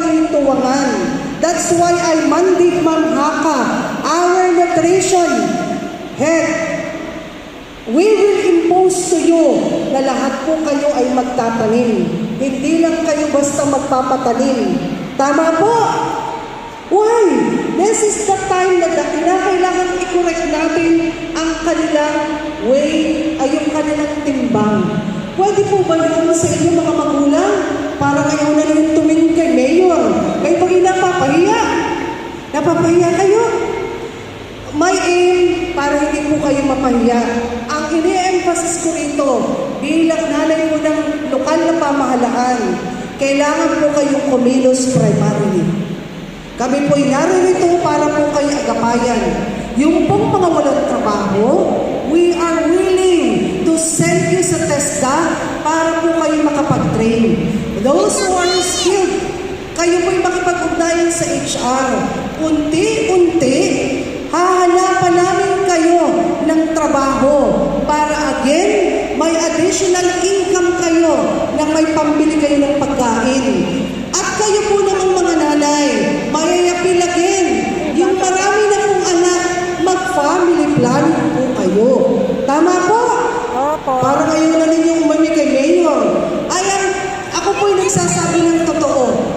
kayo tuwangan. That's why I mandate Ma'am Haka, our nutrition head. We will impose to you na lahat po kayo ay magtatanim. Hindi lang kayo basta magpapatanim. Tama po? Why? This is the time na kailangan i-correct natin ang kanilang way, ay yung kanilang timbang. Pwede po ba yun sa inyo mga magulang? Para kayo na rin tumingin kay Mayor. Kayo pag napapahiya. Napapahiya kayo. My aim, para hindi po kayo mapahiya. Ang ini-emphasis ko rito, bilang nanay po ng lokal na pamahalaan, kailangan po kayong kumilos primarily. Kami po'y naririto para po kayo agapayan. Yung pong mga walang trabaho, we are willing to send you sa TESDA para po kayo makapag-train. Those who are skilled, kayo po'y makipag-ugnayan sa HR. Unti-unti, hahanapan namin kayo ng trabaho para again, may additional income kayo na may pambili kayo ng pagkain. At kayo po namang mga nanay, mayayapilagin yung marami na pong anak, mag-family planning po kayo. Tama po? Opo. Para ngayon na ninyong